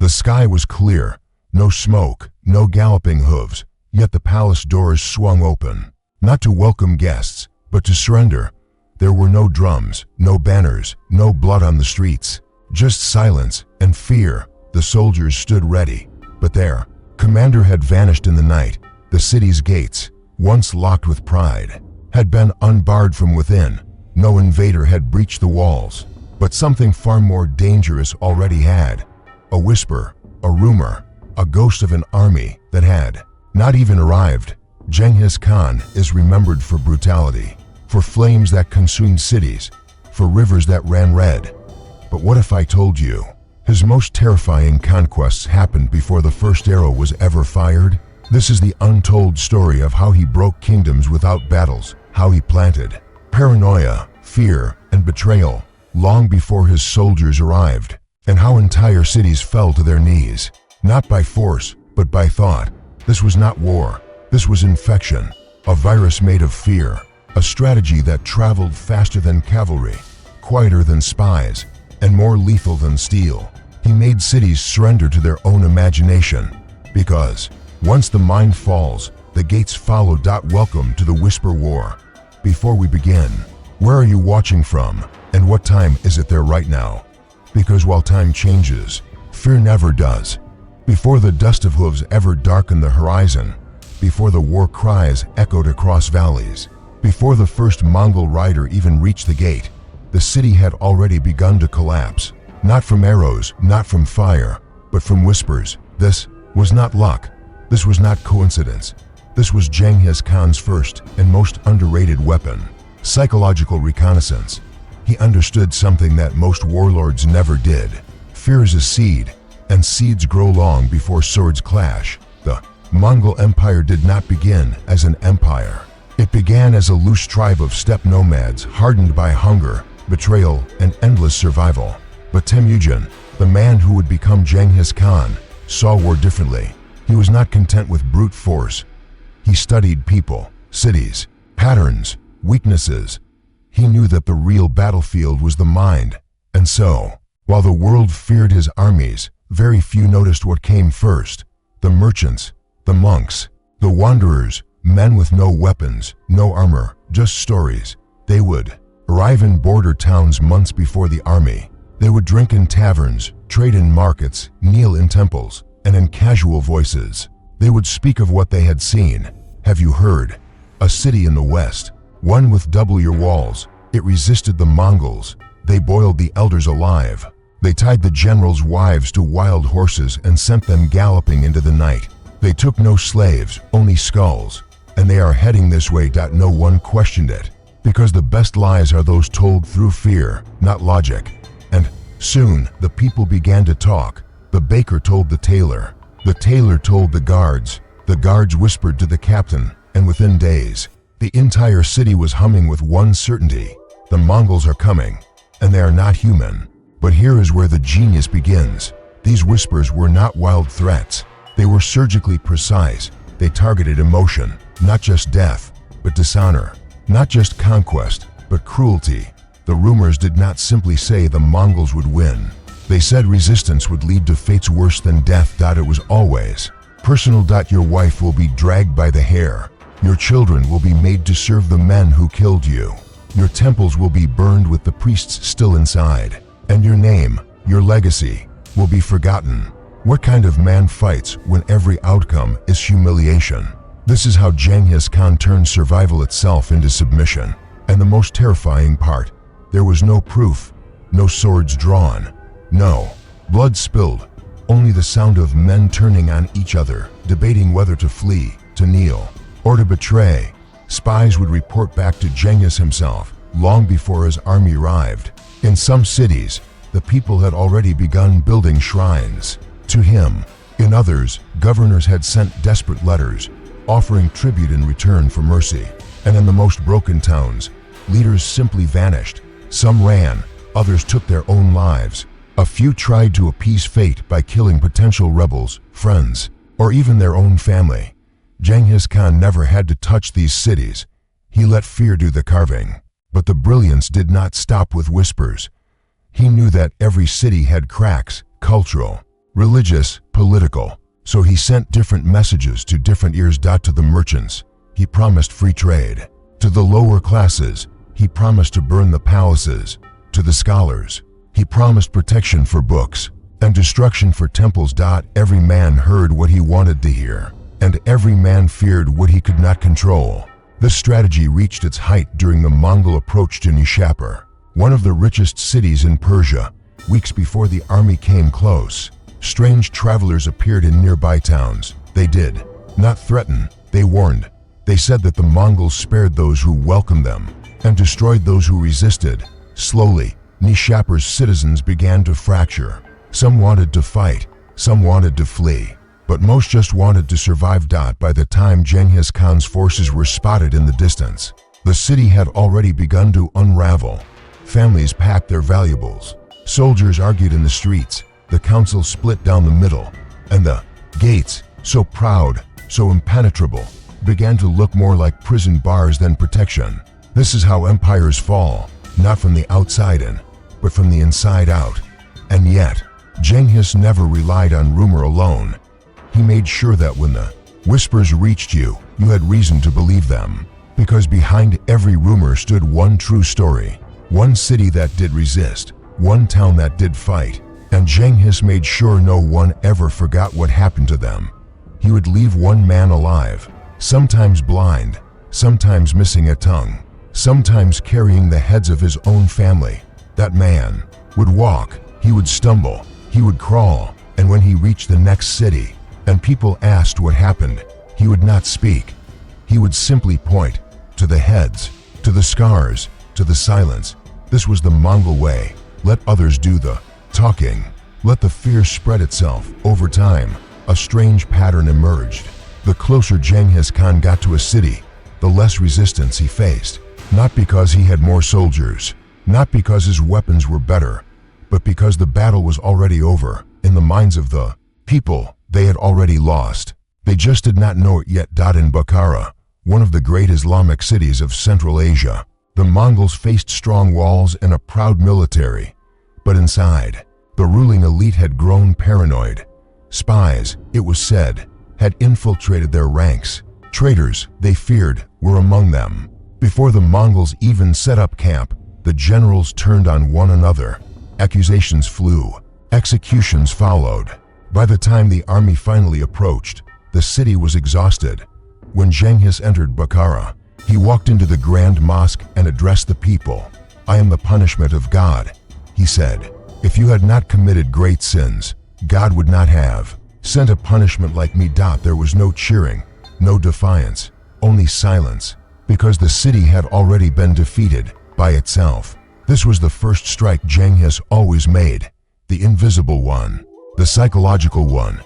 The sky was clear, no smoke, no galloping hooves, yet the palace doors swung open, not to welcome guests, but to surrender. There were no drums, no banners, no blood on the streets, just silence and fear. The soldiers stood ready, but their commander had vanished in the night. The city's gates, once locked with pride, had been unbarred from within. No invader had breached the walls, but something far more dangerous already had. A whisper, a rumor, a ghost of an army that had not even arrived. Genghis Khan is remembered for brutality, for flames that consumed cities, for rivers that ran red. But what if I told you his most terrifying conquests happened before the first arrow was ever fired? This is the untold story of how he broke kingdoms without battles, how he planted paranoia, fear, and betrayal long before his soldiers arrived, and how entire cities fell to their knees, not by force, but by thought. This was not war, this was infection, a virus made of fear, a strategy that traveled faster than cavalry, quieter than spies, and more lethal than steel. He made cities surrender to their own imagination, because once the mind falls, the gates follow. Welcome to the Whisper War. Before we begin, where are you watching from, and what time is it there right now? Because while time changes, fear never does. Before the dust of hooves ever darkened the horizon, before the war cries echoed across valleys, before the first Mongol rider even reached the gate, the city had already begun to collapse. Not from arrows, not from fire, but from whispers. This was not luck. This was not coincidence. This was Genghis Khan's first and most underrated weapon, psychological reconnaissance. He understood something that most warlords never did. Fear is a seed, and seeds grow long before swords clash. The Mongol Empire did not begin as an empire. It began as a loose tribe of steppe nomads hardened by hunger, betrayal, and endless survival. But Temujin, the man who would become Genghis Khan, saw war differently. He was not content with brute force. He studied people, cities, patterns, weaknesses. He knew that the real battlefield was the mind. And so, while the world feared his armies, very few noticed what came first. The merchants, the monks, the wanderers, men with no weapons, no armor, just stories. They would arrive in border towns months before the army. They would drink in taverns, trade in markets, kneel in temples, and in casual voices, they would speak of what they had seen. Have you heard? A city in the west, one with double your walls. It resisted the Mongols. They boiled the elders alive. They tied the generals' wives to wild horses and sent them galloping into the night. They took no slaves, only skulls. And they are heading this way. No one questioned it, because the best lies are those told through fear, not logic. And soon the people began to talk. The baker told the tailor told the guards whispered to the captain, and within days, the entire city was humming with one certainty: the Mongols are coming, and they are not human. But here is where the genius begins. These whispers were not wild threats. They were surgically precise. They targeted emotion, not just death, but dishonor, not just conquest, but cruelty. The rumors did not simply say the Mongols would win. They said resistance would lead to fates worse than death. It was always personal. Your wife will be dragged by the hair. Your children will be made to serve the men who killed you. Your temples will be burned with the priests still inside. And your name, your legacy, will be forgotten. What kind of man fights when every outcome is humiliation? This is how Genghis Khan turned survival itself into submission. And the most terrifying part, there was no proof, no swords drawn, no blood spilled, only the sound of men turning on each other, debating whether to flee, to kneel, or to betray. Spies would report back to Genghis himself long before his army arrived. In some cities, the people had already begun building shrines to him. In others, governors had sent desperate letters, offering tribute in return for mercy. And in the most broken towns, leaders simply vanished. Some ran, others took their own lives. A few tried to appease fate by killing potential rebels, friends, or even their own family. Genghis Khan never had to touch these cities. He let fear do the carving. But the brilliance did not stop with whispers. He knew that every city had cracks, cultural, religious, political. So he sent different messages to different ears. To the merchants, he promised free trade. To the lower classes, he promised to burn the palaces. To the scholars, he promised protection for books and destruction for temples. Every man heard what he wanted to hear, and every man feared what he could not control. This strategy reached its height during the Mongol approach to Nishapur, one of the richest cities in Persia. Weeks before the army came close, strange travelers appeared in nearby towns. They did not threaten, they warned. They said that the Mongols spared those who welcomed them and destroyed those who resisted. Slowly, Nishapur's citizens began to fracture. Some wanted to fight, some wanted to flee, but most just wanted to survive. By the time Genghis Khan's forces were spotted in the distance, the city had already begun to unravel. Families packed their valuables. Soldiers argued in the streets. The council split down the middle, and the gates, so proud, so impenetrable, began to look more like prison bars than protection. This is how empires fall, not from the outside in, but from the inside out. And yet, Genghis never relied on rumor alone. He made sure that when the whispers reached you, you had reason to believe them. Because behind every rumor stood one true story. One city that did resist, one town that did fight. And Genghis made sure no one ever forgot what happened to them. He would leave one man alive, sometimes blind, sometimes missing a tongue, sometimes carrying the heads of his own family. That man would walk, he would stumble, he would crawl, and when he reached the next city, and people asked what happened, he would not speak. He would simply point to the heads, to the scars, to the silence. This was the Mongol way. Let others do the talking. Let the fear spread itself. Over time, a strange pattern emerged. The closer Genghis Khan got to a city, the less resistance he faced. Not because he had more soldiers, not because his weapons were better, but because the battle was already over. In the minds of the people, they had already lost. They just did not know it yet. In Bukhara, one of the great Islamic cities of Central Asia, the Mongols faced strong walls and a proud military. But inside, the ruling elite had grown paranoid. Spies, it was said, had infiltrated their ranks. Traitors, they feared, were among them. Before the Mongols even set up camp, the generals turned on one another. Accusations flew. Executions followed. By the time the army finally approached, the city was exhausted. When Genghis entered Bukhara, he walked into the grand mosque and addressed the people. "I am the punishment of God," he said. "If you had not committed great sins, God would not have sent a punishment like me." There was no cheering, no defiance, only silence, because the city had already been defeated by itself. This was the first strike Genghis always made, the invisible one, the psychological one.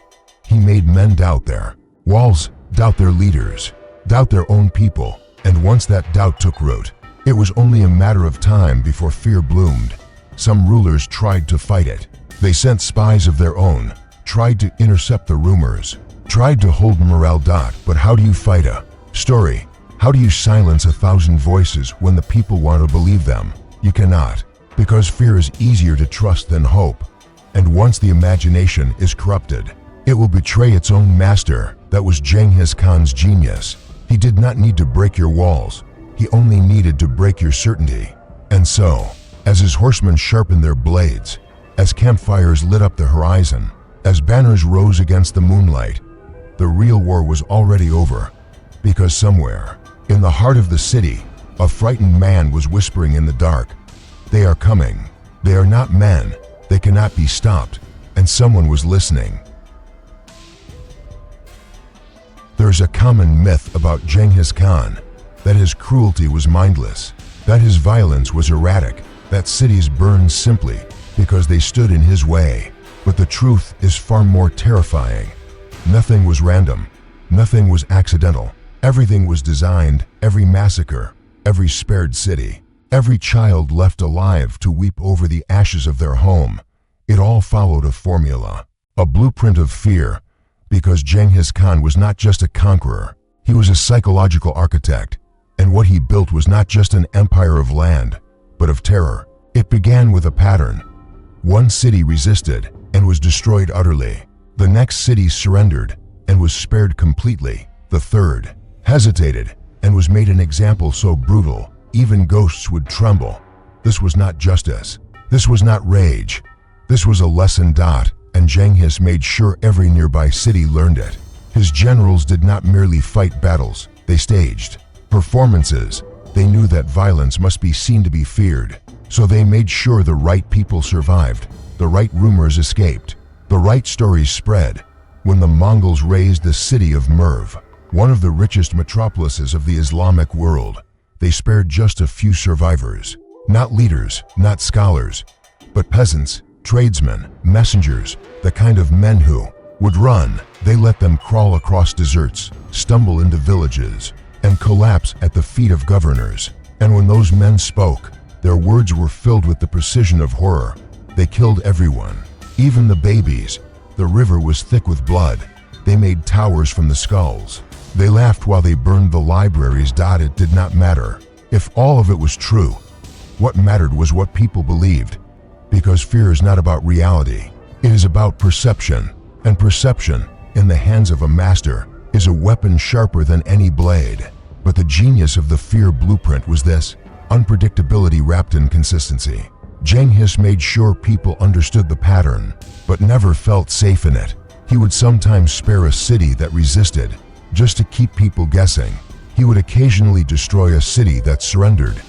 He made men doubt their walls, doubt their leaders, doubt their own people, and once that doubt took root, it was only a matter of time before fear bloomed. Some rulers tried to fight it. They sent spies of their own, tried to intercept the rumors, tried to hold morale. But how do you fight a story? How do you silence 1,000 voices when the people want to believe them? You cannot, because fear is easier to trust than hope. And once the imagination is corrupted, it will betray its own master. That was Genghis Khan's genius. He did not need to break your walls. He only needed to break your certainty. And so, as his horsemen sharpened their blades, as campfires lit up the horizon, as banners rose against the moonlight, the real war was already over. Because somewhere, in the heart of the city, a frightened man was whispering in the dark, "They are coming. They are not men. They cannot be stopped." And someone was listening. There's a common myth about Genghis Khan, that his cruelty was mindless, that his violence was erratic, that cities burned simply because they stood in his way. But the truth is far more terrifying. Nothing was random. Nothing was accidental. Everything was designed. Every massacre, every spared city, every child left alive to weep over the ashes of their home. It all followed a formula, a blueprint of fear, because Genghis Khan was not just a conqueror. He was a psychological architect, and what he built was not just an empire of land, but of terror. It began with a pattern. One city resisted, and was destroyed utterly. The next city surrendered and was spared completely. The third hesitated and was made an example so brutal, even ghosts would tremble. This was not justice. This was not rage. This was a lesson. And Genghis made sure every nearby city learned it. His generals did not merely fight battles, they staged performances. They knew that violence must be seen to be feared, so they made sure the right people survived, the right rumors escaped, the right stories spread. When the Mongols razed the city of Merv, one of the richest metropolises of the Islamic world, they spared just a few survivors. Not leaders, not scholars, but peasants, tradesmen, messengers, the kind of men who would run. They let them crawl across deserts, stumble into villages, and collapse at the feet of governors. And when those men spoke, their words were filled with the precision of horror. They killed everyone, even the babies. The river was thick with blood. They made towers from the skulls. They laughed while they burned the libraries. It did not matter if all of it was true. What mattered was what people believed, because fear is not about reality. It is about perception, and perception, in the hands of a master, is a weapon sharper than any blade. But the genius of the fear blueprint was this: unpredictability wrapped in consistency. Genghis made sure people understood the pattern, but never felt safe in it. He would sometimes spare a city that resisted, just to keep people guessing. He would occasionally destroy a city that surrendered,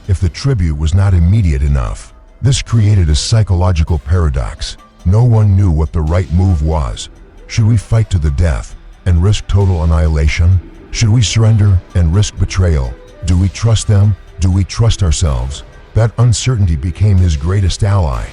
if the tribute was not immediate enough. This created a psychological paradox. No one knew what the right move was. Should we fight to the death and risk total annihilation? Should we surrender and risk betrayal? Do we trust them? Do we trust ourselves? That uncertainty became his greatest ally,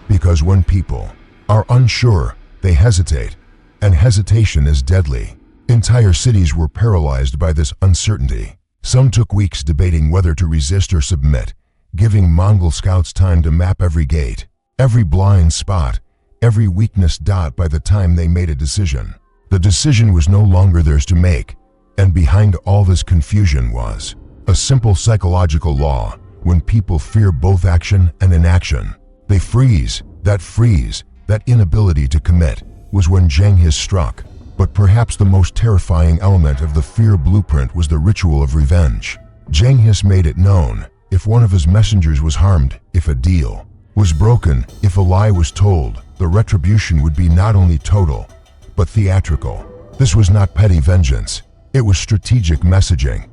because when people are unsure, they hesitate, and hesitation is deadly. Entire cities were paralyzed by this uncertainty. Some took weeks debating whether to resist or submit, giving Mongol scouts time to map every gate, every blind spot, every weakness. By the time they made a decision, the decision was no longer theirs to make, and behind all this confusion was a simple psychological law. When people fear both action and inaction, they freeze. That inability to commit, was when Genghis struck. But perhaps the most terrifying element of the fear blueprint was the ritual of revenge. Genghis made it known: if one of his messengers was harmed, if a deal was broken, if a lie was told, the retribution would be not only total, but theatrical. This was not petty vengeance, it was strategic messaging.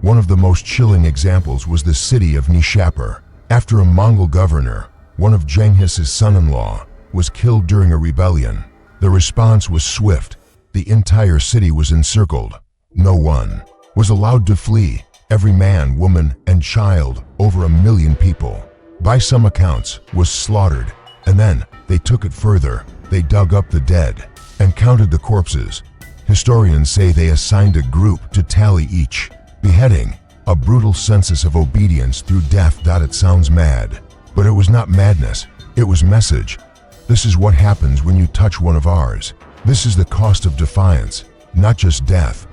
One of the most chilling examples was the city of Nishapur. After a Mongol governor, one of Genghis's son-in-law, was killed during a rebellion, the response was swift. The entire city was encircled. No one was allowed to flee. Every man, woman, and child, over 1 million people, by some accounts, was slaughtered. And then, they took it further. They dug up the dead and counted the corpses. Historians say they assigned a group to tally each beheading, a brutal census of obedience through death. It sounds mad, but it was not madness, it was message. This is what happens when you touch one of ours. This is the cost of defiance, not just death,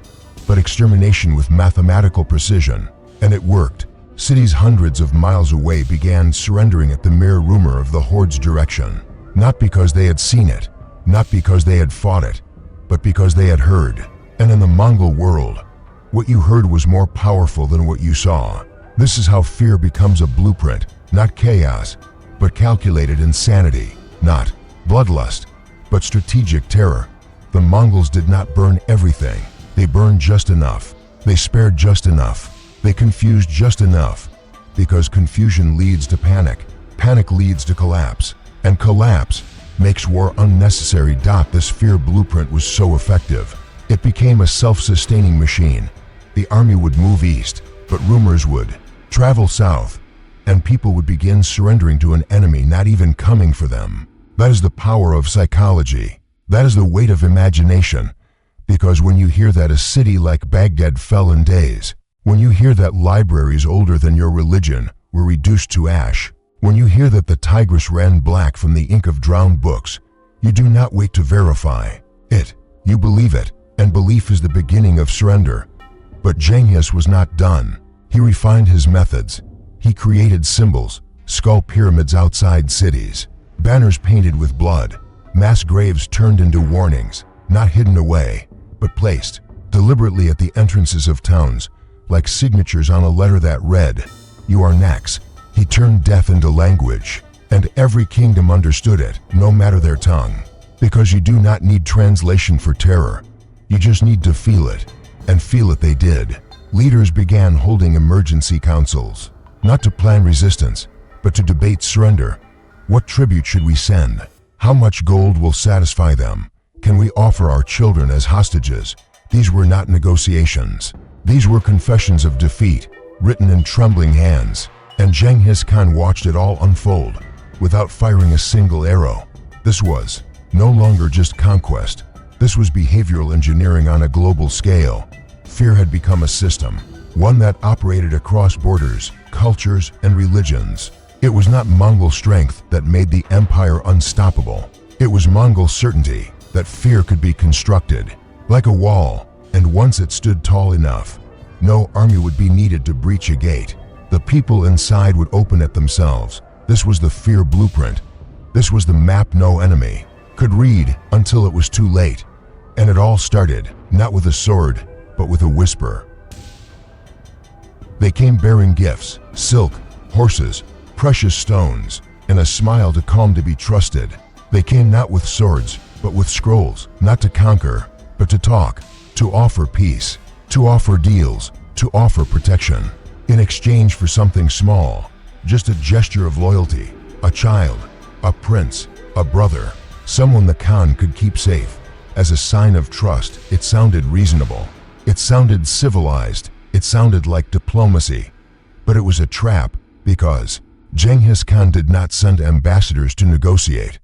but extermination with mathematical precision. And it worked. Cities hundreds of miles away began surrendering at the mere rumor of the horde's direction. Not because they had seen it, not because they had fought it, but because they had heard. And in the Mongol world, what you heard was more powerful than what you saw. This is how fear becomes a blueprint, not chaos, but calculated insanity, not bloodlust, but strategic terror. The Mongols did not burn everything. They burned just enough. They spared just enough. They confused just enough. Because confusion leads to panic. Panic leads to collapse. And collapse makes war unnecessary. This fear blueprint was so effective. It became a self-sustaining machine. The army would move east, but rumors would travel south, and people would begin surrendering to an enemy not even coming for them. That is the power of psychology. That is the weight of imagination. Because when you hear that a city like Baghdad fell in days, when you hear that libraries older than your religion were reduced to ash, when you hear that the Tigris ran black from the ink of drowned books, you do not wait to verify it. You believe it, and belief is the beginning of surrender. But Genghis was not done. He refined his methods. He created symbols, skull pyramids outside cities, banners painted with blood, Mass graves turned into warnings, not hidden away, but placed deliberately at the entrances of towns, like signatures on a letter that read, "You are next." He turned death into language, and every kingdom understood it, no matter their tongue. Because you do not need translation for terror. You just need to feel it, and feel it they did. Leaders began holding emergency councils, not to plan resistance, but to debate surrender. What tribute should we send? How much gold will satisfy them? Can we offer our children as hostages? These were not negotiations. These were confessions of defeat, written in trembling hands. And Genghis Khan watched it all unfold, without firing a single arrow. This was no longer just conquest. This was behavioral engineering on a global scale. Fear had become a system, one that operated across borders, cultures, and religions. It was not Mongol strength that made the empire unstoppable. It was Mongol certainty that fear could be constructed, like a wall, and once it stood tall enough, no army would be needed to breach a gate. The people inside would open it themselves. This was the fear blueprint. This was the map no enemy could read until it was too late. And it all started, not with a sword, but with a whisper. They came bearing gifts, silk, horses, precious stones, and a smile to calm to be trusted. They came not with swords, but with scrolls, not to conquer, but to talk, to offer peace, to offer deals, to offer protection. In exchange for something small, just a gesture of loyalty, a child, a prince, a brother, someone the Khan could keep safe. As a sign of trust, it sounded reasonable. It sounded civilized. It sounded like diplomacy. But it was a trap, because Genghis Khan did not send ambassadors to negotiate.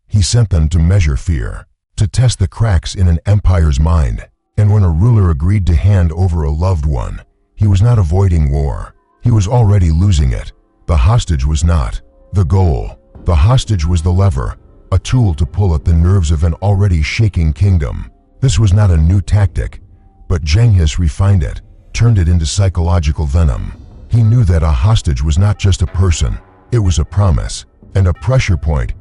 He sent them to measure fear, to test the cracks in an empire's mind. And when a ruler agreed to hand over a loved one, he was not avoiding war. He was already losing it. The hostage was not the goal. The hostage was the lever, a tool to pull at the nerves of an already shaking kingdom. This was not a new tactic, but Genghis refined it, turned it into psychological venom. He knew that a hostage was not just a person, it was a promise, and a pressure point.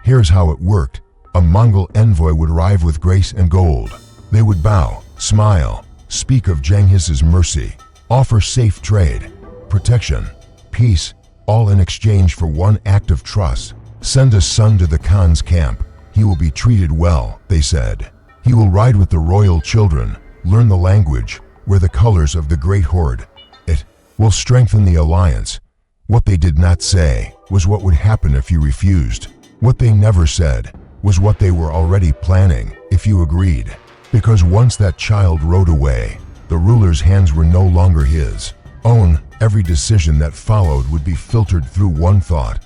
Here's how it worked. A Mongol envoy would arrive with grace and gold. They would bow, smile, speak of Genghis's mercy, offer safe trade, protection, peace, all in exchange for one act of trust. Send a son to the Khan's camp. He will be treated well, they said. He will ride with the royal children, learn the language, wear the colors of the great horde. It will strengthen the alliance. What they did not say was what would happen if you refused. What they never said was what they were already planning if you agreed. Because once that child rode away, the ruler's hands were no longer his own. Every decision that followed would be filtered through one thought.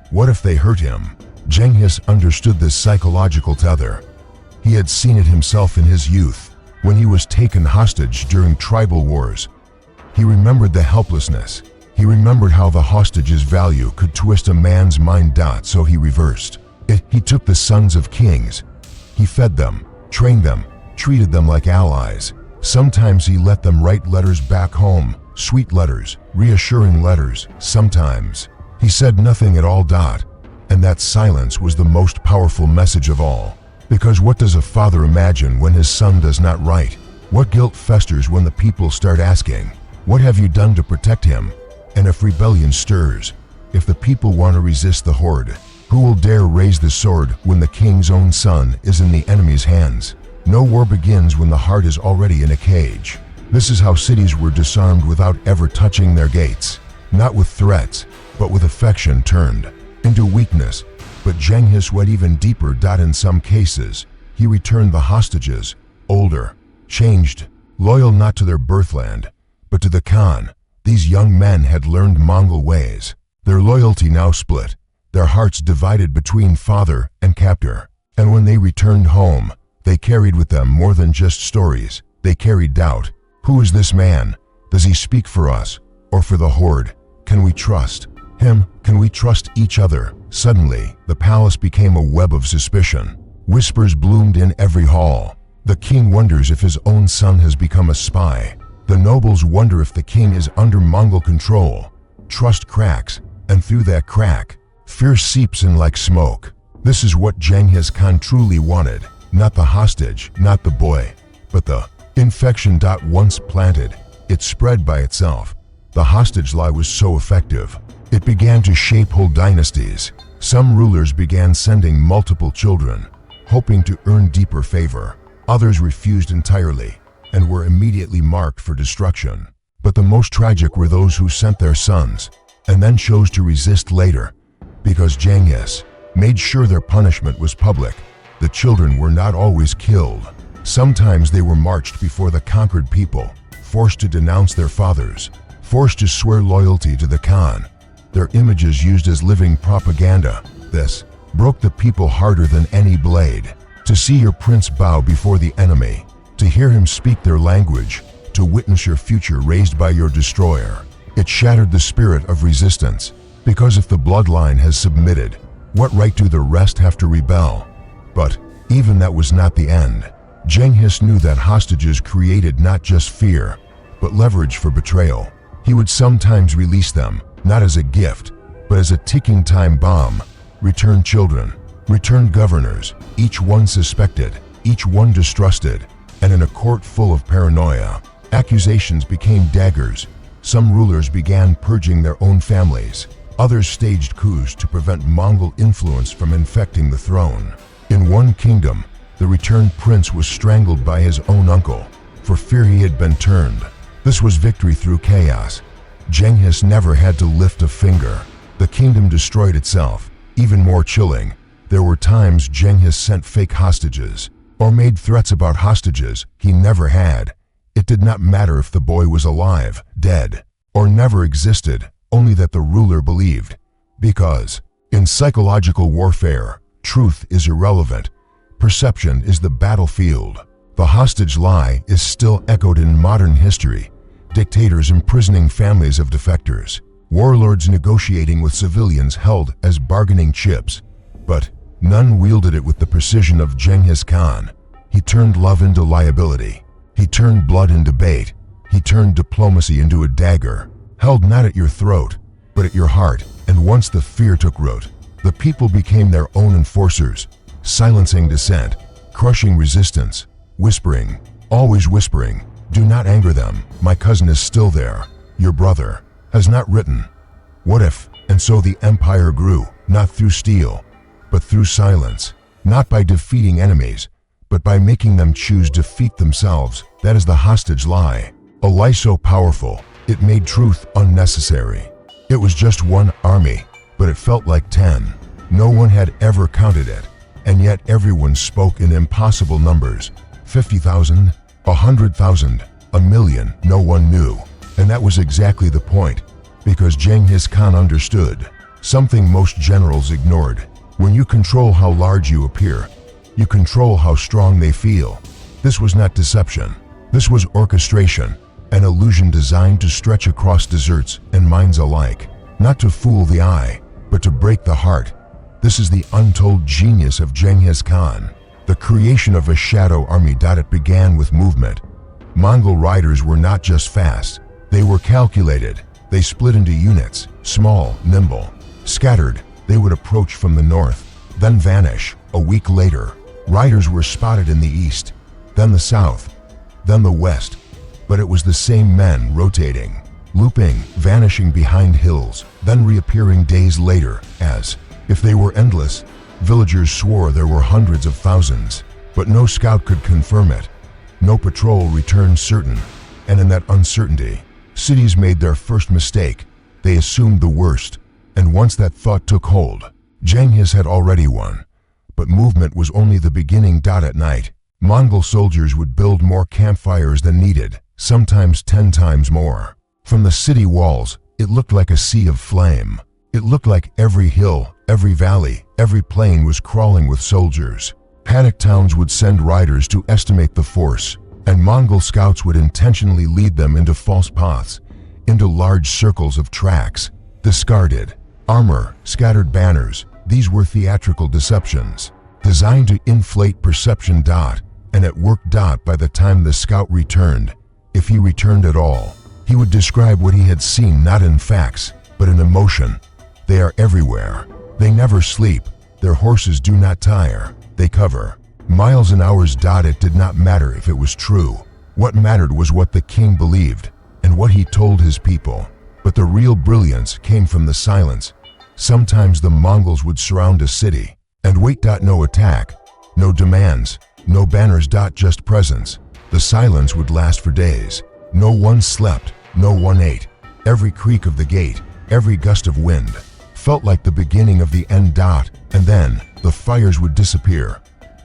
What if they hurt him? Genghis understood this psychological tether. He had seen it himself in his youth, when he was taken hostage during tribal wars. He remembered the helplessness. He remembered how the hostage's value could twist a man's mind. So he reversed it. He took the sons of kings. He fed them, trained them, treated them like allies. Sometimes he let them write letters back home, sweet letters, reassuring letters. Sometimes he said nothing at all. And that silence was the most powerful message of all. Because what does a father imagine when his son does not write? What guilt festers when the people start asking, what have you done to protect him? And if rebellion stirs, if the people want to resist the horde, who will dare raise the sword when the king's own son is in the enemy's hands? No war begins when the heart is already in a cage. This is how cities were disarmed without ever touching their gates. Not with threats, but with affection turned into weakness. But Genghis went even deeper. In some cases, he returned the hostages, older, changed, loyal not to their birthland, but to the Khan. These young men had learned Mongol ways. Their loyalty now split, their hearts divided between father and captor. And when they returned home, they carried with them more than just stories. They carried doubt. Who is this man? Does he speak for us, or for the horde? Can we trust him? Can we trust each other? Suddenly, the palace became a web of suspicion. Whispers bloomed in every hall. The king wonders if his own son has become a spy. The nobles wonder if the king is under Mongol control. Trust cracks, and through that crack, fear seeps in like smoke. This is what Genghis Khan truly wanted. Not the hostage, not the boy, but the infection. Once planted, it spread by itself. The hostage lie was so effective, it began to shape whole dynasties. Some rulers began sending multiple children, hoping to earn deeper favor. Others refused entirely and were immediately marked for destruction. But the most tragic were those who sent their sons and then chose to resist later, because Genghis made sure their punishment was public. The children were not always killed. Sometimes they were marched before the conquered people, forced to denounce their fathers, forced to swear loyalty to the Khan, their images used as living propaganda. This broke the people harder than any blade. To see your prince bow before the enemy, to hear him speak their language, to witness your future raised by your destroyer, it shattered the spirit of resistance. Because if the bloodline has submitted, what right do the rest have to rebel? But even that was not the end. Genghis knew that hostages created not just fear, but leverage for betrayal. He would sometimes release them, not as a gift, but as a ticking time bomb. Return children, return governors, each one suspected, each one distrusted, and in a court full of paranoia, accusations became daggers. Some rulers began purging their own families. Others staged coups to prevent Mongol influence from infecting the throne. In one kingdom, the returned prince was strangled by his own uncle, for fear he had been turned. This was victory through chaos. Genghis never had to lift a finger. The kingdom destroyed itself. Even more chilling, there were times Genghis sent fake hostages, or made threats about hostages he never had. It did not matter if the boy was alive, dead, or never existed, only that the ruler believed. Because, in psychological warfare, truth is irrelevant. Perception is the battlefield. The hostage lie is still echoed in modern history. Dictators imprisoning families of defectors. Warlords negotiating with civilians held as bargaining chips. But none wielded it with the precision of Genghis Khan. He turned love into liability. He turned blood into bait. He turned diplomacy into a dagger, held not at your throat, but at your heart. And once the fear took root, the people became their own enforcers, silencing dissent, crushing resistance, whispering, always whispering, "Do not anger them, my cousin is still there, your brother has not written." What if? And so the empire grew, not through steel, but through silence, not by defeating enemies, but by making them choose defeat themselves. That is the hostage lie. A lie so powerful, it made truth unnecessary. It was just one army, but it felt like 10. No one had ever counted it, and yet everyone spoke in impossible numbers. 50,000, 100,000, a million, no one knew. And that was exactly the point, because Genghis Khan understood something most generals ignored. When you control how large you appear, you control how strong they feel. This was not deception. This was orchestration, an illusion designed to stretch across deserts and minds alike, not to fool the eye, but to break the heart. This is the untold genius of Genghis Khan, the creation of a shadow army. It began with movement. Mongol riders were not just fast, they were calculated. They split into units, small, nimble, scattered. They would approach from the north, then vanish. A week later, riders were spotted in the east, then the south, then the west. But it was the same men rotating, looping, vanishing behind hills, then reappearing days later, as if they were endless. Villagers swore there were hundreds of thousands, but no scout could confirm it. No patrol returned certain, and in that uncertainty, cities made their first mistake. They assumed the worst, and once that thought took hold, Genghis had already won. But movement was only the beginning. At night, Mongol soldiers would build more campfires than needed, sometimes 10 times more. From the city walls, it looked like a sea of flame. It looked like every hill, every valley, every plain was crawling with soldiers. Panicked towns would send riders to estimate the force, and Mongol scouts would intentionally lead them into false paths, into large circles of tracks, discarded armor, scattered banners. These were theatrical deceptions, designed to inflate perception. And it worked. By the time the scout returned, if he returned at all, he would describe what he had seen not in facts, but in emotion. They are everywhere. They never sleep. Their horses do not tire, they cover. Miles and hours. It did not matter if it was true. What mattered was what the king believed and what he told his people. But the real brilliance came from the silence. Sometimes the Mongols would surround a city and wait. No attack, no demands, no banners. Just presence. The silence would last for days. No one slept, no one ate. Every creak of the gate, every gust of wind felt like the beginning of the end. And then the fires would disappear.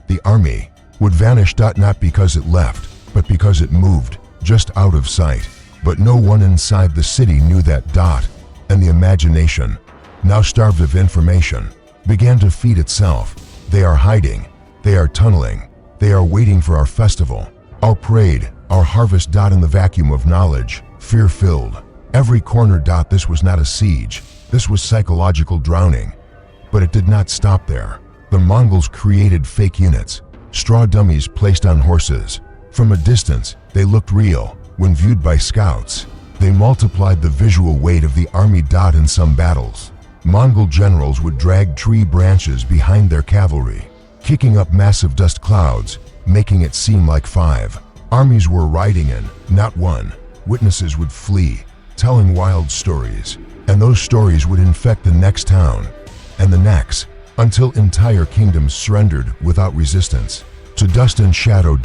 The army would vanish. Not because it left, but because it moved just out of sight. But no one inside the city knew that. And the imagination, now starved of information, began to feed itself. They are hiding, they are tunneling, they are waiting for our festival, our parade, our harvest. In the vacuum of knowledge, fear-filled, every corner. This was not a siege, this was psychological drowning. But it did not stop there. The Mongols created fake units, straw dummies placed on horses. From a distance, they looked real. When viewed by scouts, they multiplied the visual weight of the army. In some battles, Mongol generals would drag tree branches behind their cavalry, kicking up massive dust clouds, making it seem like 5 armies were riding in, not one. Witnesses would flee, telling wild stories, and those stories would infect the next town and the next, until entire kingdoms surrendered without resistance to dust and shadow.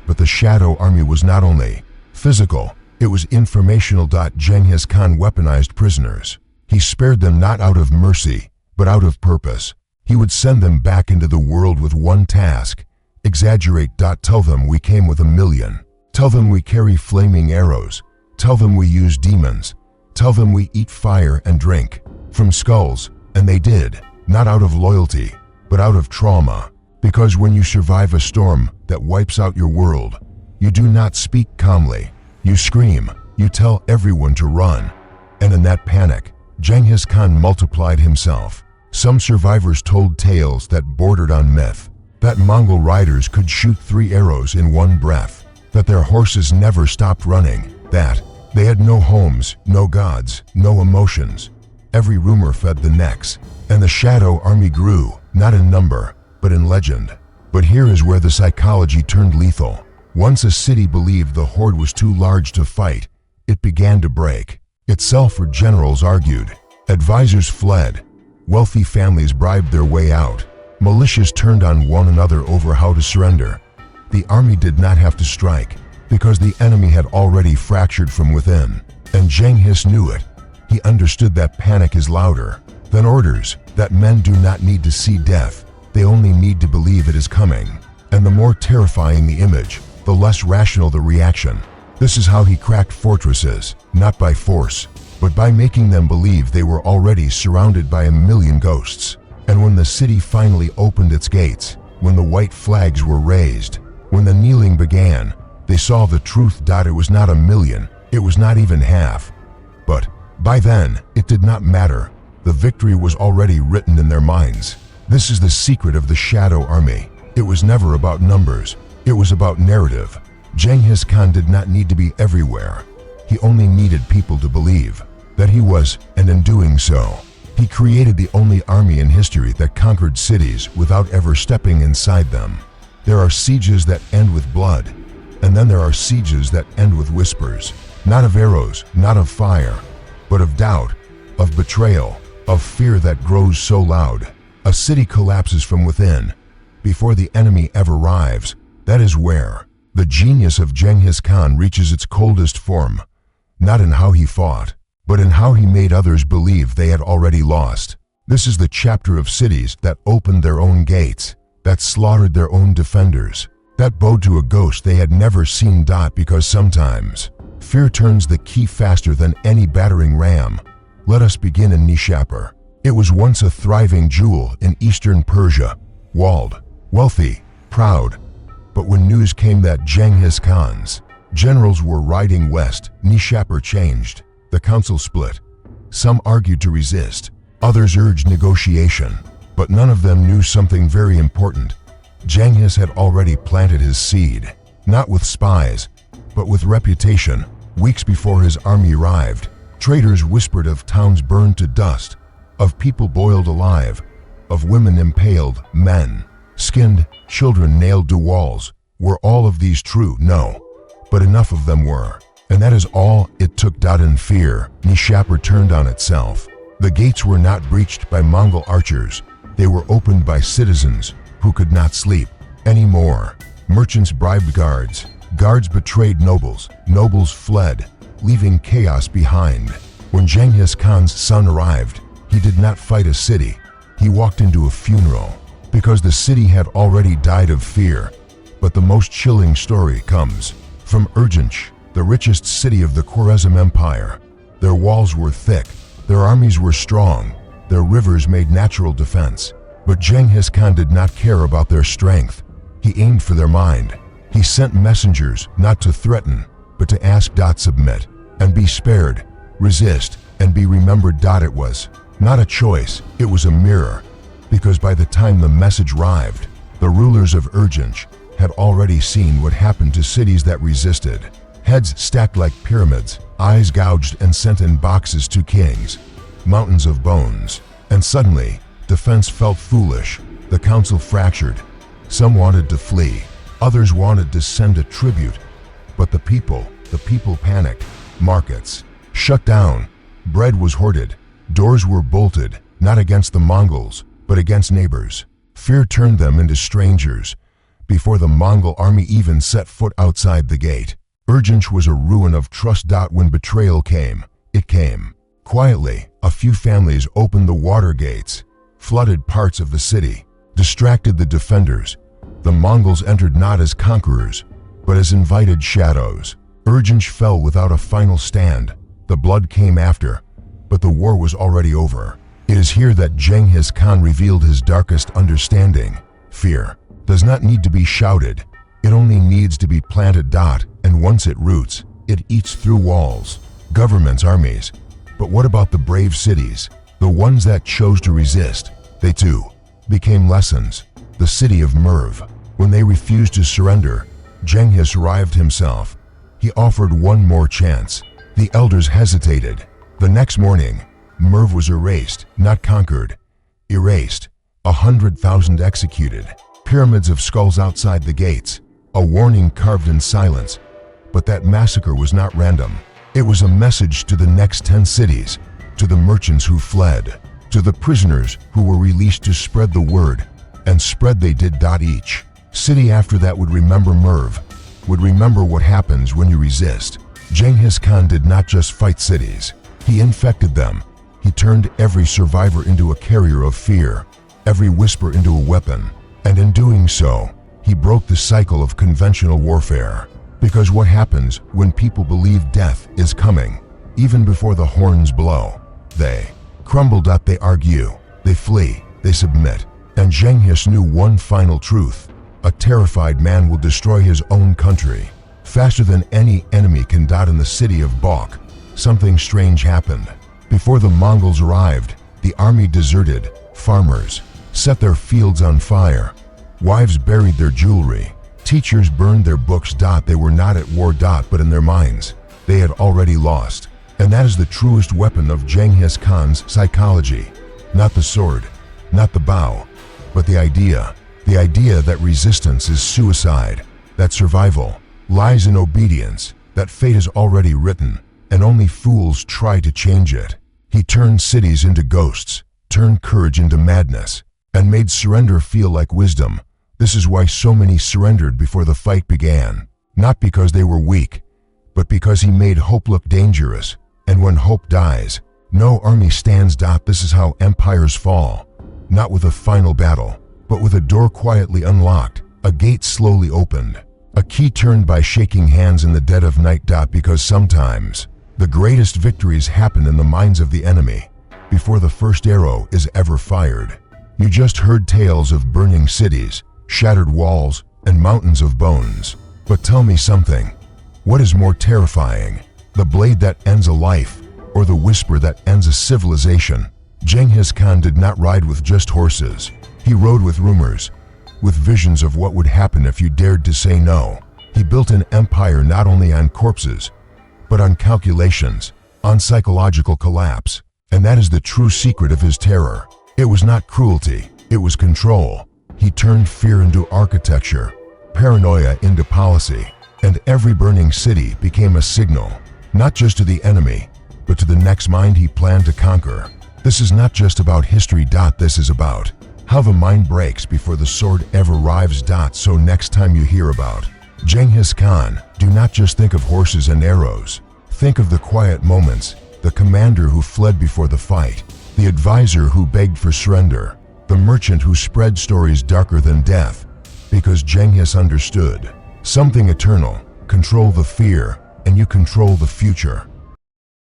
But the shadow army was not only physical, it was informational. Genghis Khan weaponized prisoners. He spared them not out of mercy, but out of purpose. He would send them back into the world with one task: exaggerate. Tell them we came with 1,000,000. Tell them we carry flaming arrows. Tell them we use demons. Tell them we eat fire and drink from skulls. And they did, not out of loyalty, but out of trauma. Because when you survive a storm that wipes out your world, you do not speak calmly. You scream, you tell everyone to run. And in that panic, Genghis Khan multiplied himself. Some survivors told tales that bordered on myth, that Mongol riders could shoot 3 arrows in one breath, that their horses never stopped running, that they had no homes, no gods, no emotions. Every rumor fed the next, and the shadow army grew, not in number, but in legend. But here is where the psychology turned lethal. Once a city believed the horde was too large to fight, it began to break itself. For generals argued, advisors fled, wealthy families bribed their way out, militias turned on one another over how to surrender. The army did not have to strike, because the enemy had already fractured from within. And Genghis knew it. He understood that panic is louder than orders, that men do not need to see death, they only need to believe it is coming. And the more terrifying the image, the less rational the reaction. This is how he cracked fortresses, not by force, but by making them believe they were already surrounded by 1,000,000 ghosts. And when the city finally opened its gates, when the white flags were raised, when the kneeling began, they saw the truth. It was not 1,000,000, it was not even half. But by then, it did not matter. The victory was already written in their minds. This is the secret of the Shadow Army. It was never about numbers, it was about narrative. Genghis Khan did not need to be everywhere. He only needed people to believe that he was, and in doing so, he created the only army in history that conquered cities without ever stepping inside them. There are sieges that end with blood, and then there are sieges that end with whispers, not of arrows, not of fire, but of doubt, of betrayal, of fear that grows so loud. A city collapses from within, before the enemy ever arrives. That is where the genius of Genghis Khan reaches its coldest form, not in how he fought, but in how he made others believe they had already lost. This is the chapter of cities that opened their own gates, that slaughtered their own defenders, that bowed to a ghost they had never seen. Because sometimes, fear turns the key faster than any battering ram. Let us begin in Nishapur. It was once a thriving jewel in eastern Persia, walled, wealthy, proud. But when news came that Genghis Khan's generals were riding west, Nishapur changed. The council split. Some argued to resist, others urged negotiation, but none of them knew something very important. Genghis had already planted his seed, not with spies, but with reputation. Weeks before his army arrived, traders whispered of towns burned to dust, of people boiled alive, of women impaled, men skinned, children nailed to walls. Were all of these true? No, but enough of them were. And that is all it took. In fear, Nishapur turned on itself. The gates were not breached by Mongol archers. They were opened by citizens who could not sleep anymore. Merchants bribed guards. Guards betrayed nobles. Nobles fled, leaving chaos behind. When Genghis Khan's son arrived, he did not fight a city. He walked into a funeral because the city had already died of fear. But the most chilling story comes from Urgench, the richest city of the Khwarezm Empire. Their walls were thick, their armies were strong, their rivers made natural defense. But Genghis Khan did not care about their strength. He aimed for their mind. He sent messengers not to threaten, but to ask. Submit and be spared, resist and be remembered. It was not a choice, it was a mirror, because by the time the message arrived, the rulers of Urgench had already seen what happened to cities that resisted. Heads stacked like pyramids, eyes gouged and sent in boxes to kings, mountains of bones. And suddenly, defense felt foolish. The council fractured. Some wanted to flee, others wanted to send a tribute. But the people panicked. Markets shut down, bread was hoarded, doors were bolted, not against the Mongols, but against neighbors. Fear turned them into strangers before the Mongol army even set foot outside the gate. Urgench was a ruin of trust. When betrayal came, it came quietly. A few families opened the water gates, flooded parts of the city, distracted the defenders. The Mongols entered not as conquerors, but as invited shadows. Urgench fell without a final stand. The blood came after, but the war was already over. It is here that Genghis Khan revealed his darkest understanding. Fear does not need to be shouted. It only needs to be planted. And once it roots, it eats through walls, governments, armies. But what about the brave cities? The ones that chose to resist? They too became lessons. The city of Merv. When they refused to surrender, Genghis arrived himself. He offered one more chance. The elders hesitated. The next morning, Merv was erased, not conquered. Erased. 100,000 executed. Pyramids of skulls outside the gates. A warning carved in silence. But that massacre was not random. It was a message to the next 10 cities, to the merchants who fled, to the prisoners who were released to spread the word. And spread they did. Each city after that would remember Merv, would remember what happens when you resist. Genghis Khan did not just fight cities. He infected them. He turned every survivor into a carrier of fear, every whisper into a weapon. And in doing so, he broke the cycle of conventional warfare. Because what happens when people believe death is coming, even before the horns blow? They crumble. They argue, they flee, they submit. And Genghis knew one final truth. A terrified man will destroy his own country faster than any enemy can. In the city of Balkh, something strange happened. Before the Mongols arrived, the army deserted. Farmers set their fields on fire. Wives buried their jewelry. Teachers burned their books. They were not at war. But in their minds, they had already lost. And that is the truest weapon of Genghis Khan's psychology. Not the sword, not the bow, but the idea that resistance is suicide, that survival lies in obedience, that fate is already written, and only fools try to change it. He turned cities into ghosts, turned courage into madness, and made surrender feel like wisdom. This is why so many surrendered before the fight began, not because they were weak, but because he made hope look dangerous. And when hope dies, no army stands. This is how empires fall, not with a final battle, but with a door quietly unlocked, a gate slowly opened, a key turned by shaking hands in the dead of night. Because sometimes the greatest victories happen in the minds of the enemy before the first arrow is ever fired. You just heard tales of burning cities, shattered walls, and mountains of bones. But tell me something. What is more terrifying? The blade that ends a life, or the whisper that ends a civilization? Genghis Khan did not ride with just horses. He rode with rumors, with visions of what would happen if you dared to say no. He built an empire not only on corpses, but on calculations, on psychological collapse. And that is the true secret of his terror. It was not cruelty, It was control. He turned fear into architecture, paranoia into policy, and every burning city became a signal, not just to the enemy, but to the next mind he planned to conquer. This is not just about history. This is about how the mind breaks before the sword ever arrives. So next time you hear about Genghis Khan, do not just think of horses and arrows. Think of the quiet moments, the commander who fled before the fight, the advisor who begged for surrender, the merchant who spread stories darker than death, because Genghis understood something eternal: control the fear, and you control the future.